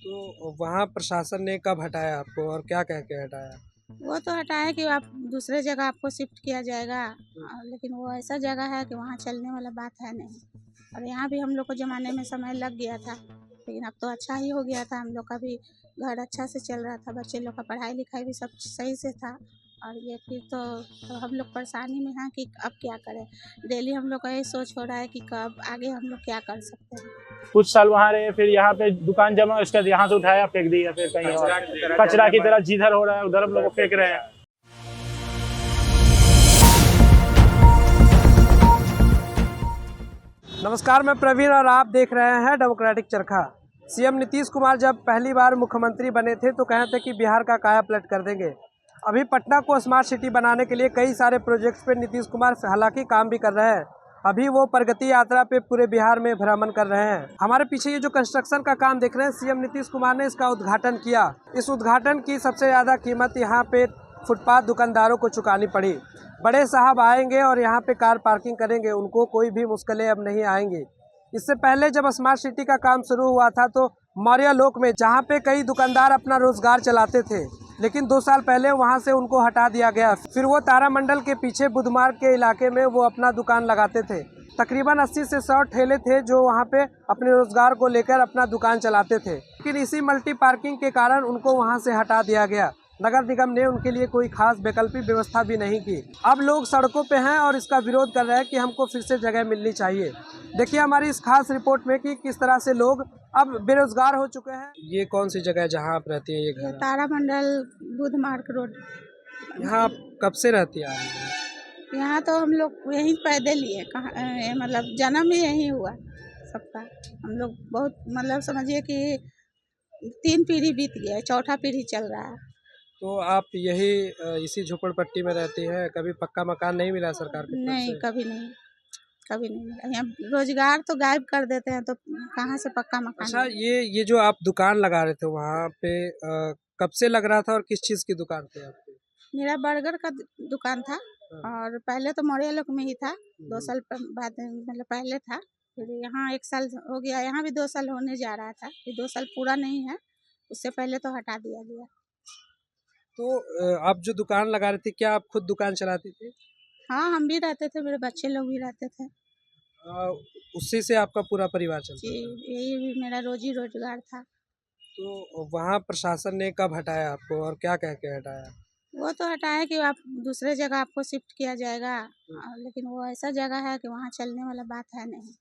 तो वहाँ प्रशासन ने कब हटाया आपको और क्या कह के हटाया? वो तो हटाया कि आप दूसरे जगह आपको शिफ्ट किया जाएगा, लेकिन वो ऐसा जगह है कि वहाँ चलने वाला बात है नहीं। और यहाँ भी हम लोग को ज़माने में समय लग गया था, लेकिन अब तो अच्छा ही हो गया था। हम लोग का भी घर अच्छा से चल रहा था, बच्चे लोग का पढ़ाई लिखाई भी सब सही से था। और ये फिर तो हम लोग परेशानी में हैं कि अब क्या करें। डेली हम लोग का यही सोच हो रहा है कि कब आगे हम लोग क्या कर सकते हैं। कुछ साल वहाँ रहे, फिर यहाँ पे दुकान जमा, उसके बाद यहाँ से उठाया फेंक दिया, फिर कहीं और कचरा की तरह जिधर हो रहा है उधर हम लोग को फेंक रहे हैं। नमस्कार, मैं प्रवीण और आप देख रहे हैं डेमोक्रेटिक चरखा। सीएम नीतीश कुमार जब पहली बार मुख्यमंत्री बने थे तो कहे थे कि बिहार का काया पलट कर देंगे। अभी पटना को स्मार्ट सिटी बनाने के लिए कई सारे प्रोजेक्ट्स पे नीतीश कुमार हालांकि काम भी कर रहे हैं। अभी वो प्रगति यात्रा पे पूरे बिहार में भ्रमण कर रहे हैं। हमारे पीछे ये जो कंस्ट्रक्शन का काम देख रहे हैं, सीएम नीतीश कुमार ने इसका उद्घाटन किया। इस उद्घाटन की सबसे ज़्यादा कीमत यहाँ पे फुटपाथ दुकानदारों को चुकानी पड़ी। बड़े साहब आएंगे और यहाँ पे कार पार्किंग करेंगे, उनको कोई भी मुश्किलें अब नहीं आएंगी। इससे पहले जब स्मार्ट सिटी का काम शुरू हुआ था तो मौर्य लोक में जहाँ पे कई दुकानदार अपना रोजगार चलाते थे, लेकिन 2 साल पहले वहाँ से उनको हटा दिया गया। फिर वो तारामंडल के पीछे बुधमार्ग के इलाके में वो अपना दुकान लगाते थे। तकरीबन 80 से 100 ठेले थे जो वहाँ पे अपने रोजगार को लेकर अपना दुकान चलाते थे, लेकिन इसी मल्टी पार्किंग के कारण उनको वहाँ से हटा दिया गया। नगर निगम ने उनके लिए कोई खास वैकल्पिक व्यवस्था भी नहीं की। अब लोग सड़कों पे हैं और इसका विरोध कर रहे हैं कि हमको फिर से जगह मिलनी चाहिए। देखिए हमारी इस खास रिपोर्ट में कि किस तरह से लोग अब बेरोजगार हो चुके हैं। ये कौन सी जगह है जहाँ आप रहती है? ये घर तारामंडल बुधमार्ग रोड। यहाँ आप कब से रहती है? यहाँ तो हम लोग यहीं पैदल ही है, कहाँ मतलब जन्म ही यहीं हुआ सबका। हम लोग बहुत मतलब समझिए कि 3 पीढ़ी बीत गया है, 4था पीढ़ी चल रहा है। तो आप यही इसी झोपड़पट्टी में रहती हैं? कभी पक्का मकान नहीं मिला सरकार की तरफ नहीं, से? कभी नहीं, कभी नहीं मिला। यहाँ रोजगार तो गायब कर देते हैं, तो कहाँ से पक्का मकान। अच्छा, ये जो आप दुकान लगा रहे थे वहाँ पे कब से लग रहा था और किस चीज़ की दुकान थी आपकी? मेरा बर्गर का दुकान था और पहले तो मौर्य लोक में ही था। 2 साल बाद मतलब पहले था, फिर यहाँ 1 साल हो गया। यहाँ भी 2 साल होने जा रहा था, ये 2 साल पूरा नहीं है, उससे पहले तो हटा दिया गया। तो आप जो दुकान लगा रहे थे, क्या आप खुद दुकान चलाती थी? हाँ, हम भी रहते थे, मेरे बच्चे लोग भी रहते थे। उसी से आपका पूरा परिवार चलता जी, था? यही भी मेरा रोजी रोजगार था। तो वहाँ प्रशासन ने कब हटाया आपको और क्या कह के हटाया? वो तो हटाया कि आप दूसरे जगह आपको शिफ्ट किया जाएगा, लेकिन वो ऐसा जगह है कि वहाँ चलने वाला बात है नहीं।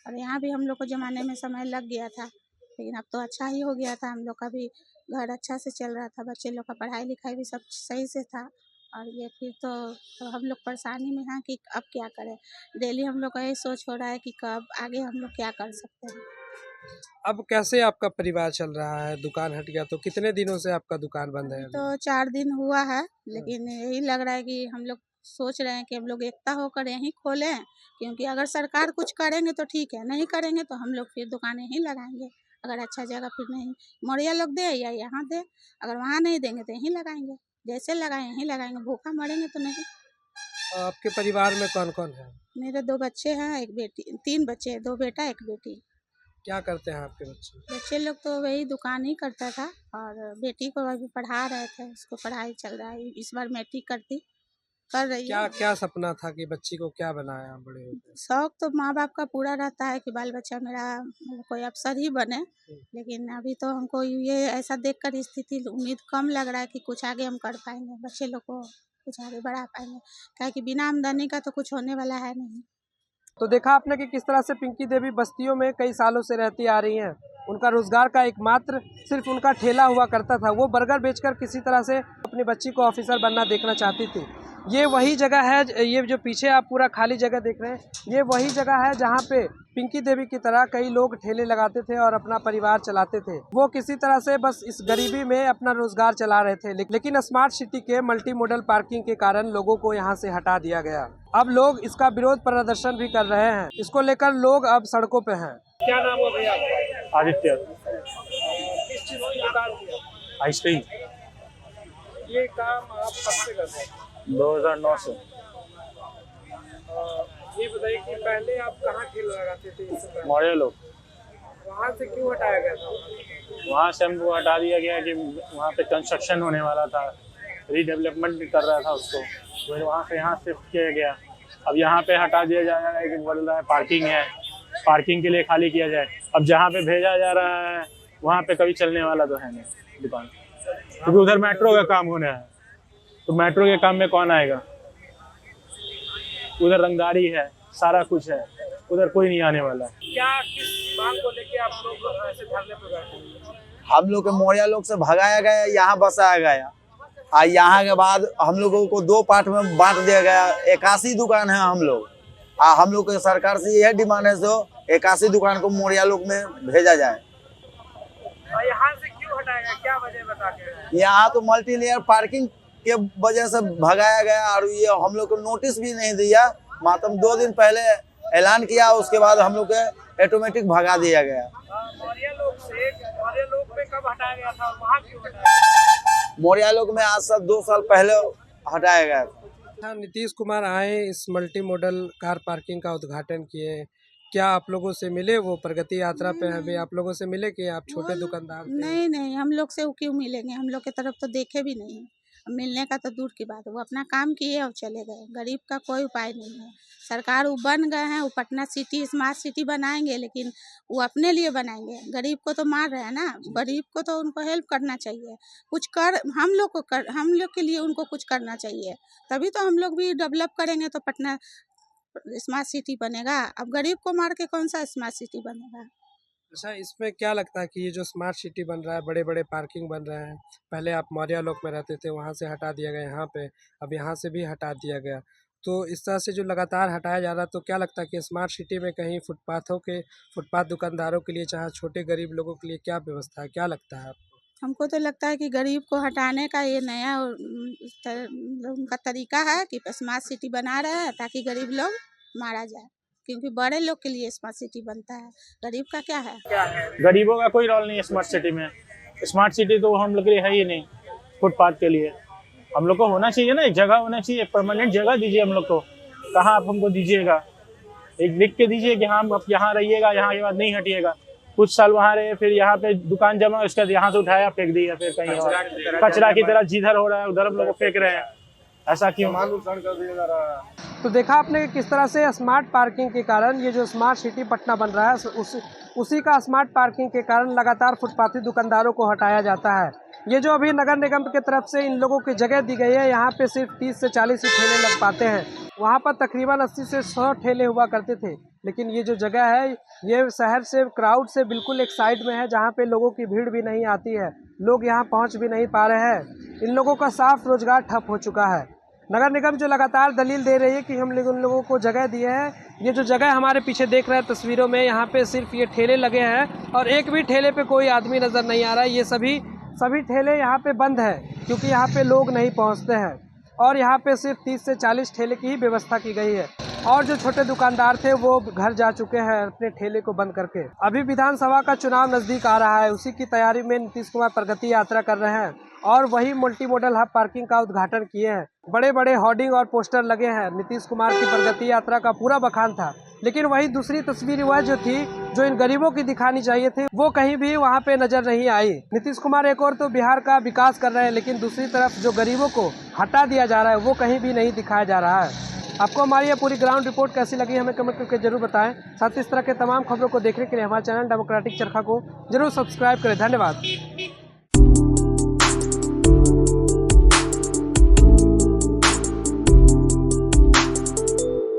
और यहाँ भी हम लोग को ज़माने में समय लग गया था, लेकिन अब तो अच्छा ही हो गया था। हम लोग का भी घर अच्छा से चल रहा था, बच्चे लोग का पढ़ाई लिखाई भी सब सही से था। और ये फिर तो हम लोग परेशानी में हैं कि अब क्या करें। डेली हम लोग का यही सोच हो रहा है कि कब आगे हम लोग क्या कर सकते हैं। अब कैसे आपका परिवार चल रहा है? दुकान हट गया तो कितने दिनों से आपका दुकान बंद है? तो 4 दिन हुआ है, लेकिन यही लग रहा है कि हम लोग सोच रहे हैं कि हम लोग एकता होकर यहीं खोलें, क्योंकि अगर सरकार कुछ करेंगे तो ठीक है, नहीं करेंगे तो हम लोग फिर दुकानें यहीं लगाएंगे। अगर अच्छा जगह फिर नहीं मौर्या लोग दे या यहाँ दे, अगर वहाँ नहीं देंगे तो यहीं लगाएंगे। जैसे लगाएं यहीं लगाएंगे, भूखा मरेंगे तो नहीं। आपके परिवार में कौन कौन है? मेरे 2 बच्चे हैं, 1 बेटी, 3 बच्चे, 2 बेटा 1 बेटी। क्या करते हैं आपके बच्चे? बच्चे लोग तो वही दुकान ही करता था, और बेटी को अभी पढ़ा रहे थे, उसको पढ़ाई चल रहा है, इस बार मैट्रिक कर रही क्या है। क्या सपना था कि बच्ची को क्या बनाया बड़े होकर? शौक तो माँ बाप का पूरा रहता है कि बाल बच्चा मेरा कोई अफसर ही बने, लेकिन अभी तो हमको ये ऐसा देखकर स्थिति उम्मीद कम लग रहा है कि कुछ आगे हम कर पाएंगे, बच्चे लोग को कुछ आगे बढ़ा पाएंगे, क्या कि बिना आमदनी का तो कुछ होने वाला है नहीं। तो देखा आपने कि किस तरह से पिंकी देवी बस्तियों में कई सालों से रहती आ रही हैं। उनका रोजगार का एकमात्र सिर्फ उनका ठेला हुआ करता था। वो बर्गर बेचकर किसी तरह से अपनी बच्ची को ऑफिसर बनना देखना चाहती थी। ये वही जगह है, ये जो पीछे आप पूरा खाली जगह देख रहे हैं, ये वही जगह है जहाँ पे पिंकी देवी की तरह कई लोग ठेले लगाते थे और अपना परिवार चलाते थे। वो किसी तरह से बस इस गरीबी में अपना रोजगार चला रहे थे, लेकिन स्मार्ट सिटी के मल्टी मॉडल पार्किंग के कारण लोगों को यहाँ से हटा दिया गया। अब लोग इसका विरोध प्रदर्शन भी कर रहे हैं। इसको लेकर लोग अब सड़कों पे हैं। क्या नाम है भैया आपका? आदित्य। किस चीज़ की दुकान की? आइसक्रीम। ये काम आप कब से कर रहे हैं? 2009 से। ये बताइए कि पहले आप कहाँ ठेला लगाते थे? मौर्य लोग। वहाँ से क्यों हटाया गया था? वहाँ से हमको हटा दिया गया कि वहाँ पे कंस्ट्रक्शन होने वाला था, रीडेवलपमेंट कर रहा था उसको, फिर वहाँ से यहाँ शिफ्ट किया गया। अब यहाँ पे हटा दिया जा रहा है कि बोल रहा है पार्किंग है, पार्किंग के लिए खाली किया जाए। अब जहाँ पे भेजा जा रहा है वहाँ पे कभी चलने वाला तो है नहीं दुकान, क्योंकि उधर मेट्रो का काम होना है, तो मेट्रो के काम में कौन आएगा। उधर रंगदारी है, सारा कुछ है, उधर कोई नहीं आने वाला है। क्या किस मांग को लेके आप लोग ऐसे धरने पर बैठे? हम लोग के मौर्या लोग से भगाया गया, यहाँ बसाया गया, और यहाँ के बाद हम लोगों को 2 पार्ट में बांट दिया गया। 81 दुकान है हम लोग, और हम लोग के सरकार से यह डिमांड है जो 81 दुकान को मौर्या लोग में भेजा जाए। यहाँ से क्यों हटाया गया, क्या वजह बता के? यहाँ तो मल्टी लेयर पार्किंग के वजह से भगाया गया, और ये हम लोग को नोटिस भी नहीं दिया, मात्र 2 दिन पहले ऐलान किया, उसके बाद हम लोग के ऑटोमेटिक भगा दिया गया। मौर्या लोग पे कब हटाया गया था और वहाँ क्यों हटाया गया? मौर्या लोग में आज से 2 साल पहले हटाया गया था। नीतीश कुमार आए, इस मल्टी मॉडल कार पार्किंग का उद्घाटन किए, क्या आप लोगों से मिले? वो प्रगति यात्रा पे अभी आप लोगों से मिले कि आप छोटे दुकानदार थे? नहीं, हम लोग से वो क्यों मिलेंगे, हम लोग की तरफ तो देखे भी नहीं। मिलने का तो दूर की बात है, वो अपना काम किए और चले गए। गरीब का कोई उपाय नहीं है। सरकार वो बन गए हैं, वो पटना सिटी स्मार्ट सिटी बनाएंगे, लेकिन वो अपने लिए बनाएंगे, गरीब को तो मार रहे हैं ना। गरीब को तो उनको हेल्प करना चाहिए, कुछ कर हम लोग के लिए उनको कुछ करना चाहिए, तभी तो हम लोग भी डेवलप करेंगे, तो पटना स्मार्ट सिटी बनेगा। अब गरीब को मार के कौन सा स्मार्ट सिटी बनेगा? अच्छा, इसमें क्या लगता है कि ये जो स्मार्ट सिटी बन रहा है, बड़े बड़े पार्किंग बन रहे हैं, पहले आप मौर्या लोक में रहते थे, वहाँ से हटा दिया गया यहाँ पे, अब यहाँ से भी हटा दिया गया, तो इस तरह से जो लगातार हटाया जा रहा है, तो क्या लगता है कि स्मार्ट सिटी में कहीं फुटपाथ दुकानदारों के लिए, चाहे छोटे गरीब लोगों के लिए क्या व्यवस्था है, क्या लगता है आपको? हमको तो लगता है कि गरीब को हटाने का ये नया उनका तरीका है कि स्मार्ट सिटी बना रहे हैं ताकि गरीब लोग मारा जाए, क्योंकि बड़े लोग के लिए स्मार्ट सिटी बनता है, गरीब का क्या है? गरीबों का कोई रोल नहीं है स्मार्ट सिटी में। स्मार्ट सिटी तो हम लोग के लिए है ही नहीं। फुटपाथ के लिए हम लोग को होना चाहिए ना, एक जगह होना चाहिए, परमानेंट जगह दीजिए हम लोग को। कहाँ आप हमको दीजिएगा, एक लिख के दीजिए कि हाँ आप यहाँ रहिएगा, यहाँ के बाद नहीं हटिएगा। कुछ साल वहाँ रहे, फिर यहाँ पे दुकान जमा, उसके बाद यहाँ से उठाया फेंक दिया, फिर कहीं और कचरा की तरह जिधर हो रहा है उधर हम लोग को फेंक रहे हैं। ऐसा क्यों? कर दिया जा रहा है। तो देखा आपने कि किस तरह से स्मार्ट पार्किंग के कारण ये जो स्मार्ट सिटी पटना बन रहा है, उसी का स्मार्ट पार्किंग के कारण लगातार फुटपाथी दुकानदारों को हटाया जाता है। ये जो अभी नगर निगम की तरफ से इन लोगों की जगह दी गई है, यहाँ पे सिर्फ 30 से 40 ही ठेले लग पाते हैं, वहाँ पर तकरीबन 80 से 100 ठेले हुआ करते थे। लेकिन ये जो जगह है, ये शहर से, क्राउड से बिल्कुल एक साइड में है, जहाँ पे लोगों की भीड़ भी नहीं आती है, लोग यहाँ पहुँच भी नहीं पा रहे हैं। इन लोगों का साफ रोजगार ठप हो चुका है। नगर निगम जो लगातार दलील दे रही है कि हम लोग उन लोगों को जगह दिए हैं, ये जो जगह हमारे पीछे देख रहे हैं तस्वीरों में, यहाँ पे सिर्फ ये ठेले लगे हैं और एक भी ठेले पे कोई आदमी नज़र नहीं आ रहा है। ये सभी ठेले यहाँ पे बंद है, क्योंकि यहाँ पे लोग नहीं पहुँचते हैं, और यहाँ पे सिर्फ 30 से 40 ठेले की ही व्यवस्था की गई है, और जो छोटे दुकानदार थे वो घर जा चुके हैं अपने ठेले को बंद करके। अभी विधानसभा का चुनाव नज़दीक आ रहा है, उसी की तैयारी में नीतीश कुमार प्रगति यात्रा कर रहे हैं, और वही मल्टी मॉडल हब पार्किंग का उद्घाटन किए हैं। बड़े बड़े होर्डिंग और पोस्टर लगे हैं, नीतीश कुमार की प्रगति यात्रा का पूरा बखान था। लेकिन वही दूसरी तस्वीर वह जो थी, जो इन गरीबों की दिखानी चाहिए थी, वो कहीं भी वहाँ पे नजर नहीं आई। नीतीश कुमार एक और तो बिहार का विकास कर रहे हैं, लेकिन दूसरी तरफ जो गरीबों को हटा दिया जा रहा है वो कहीं भी नहीं दिखाया जा रहा है। आपको हमारी ये पूरी ग्राउंड रिपोर्ट कैसी लगी, हमें कमेंट करके जरूर बताएं। साथ ही इस तरह के तमाम खबरों को देखने के लिए हमारे चैनल डेमोक्रेटिक चरखा को जरूर सब्सक्राइब करें। धन्यवाद।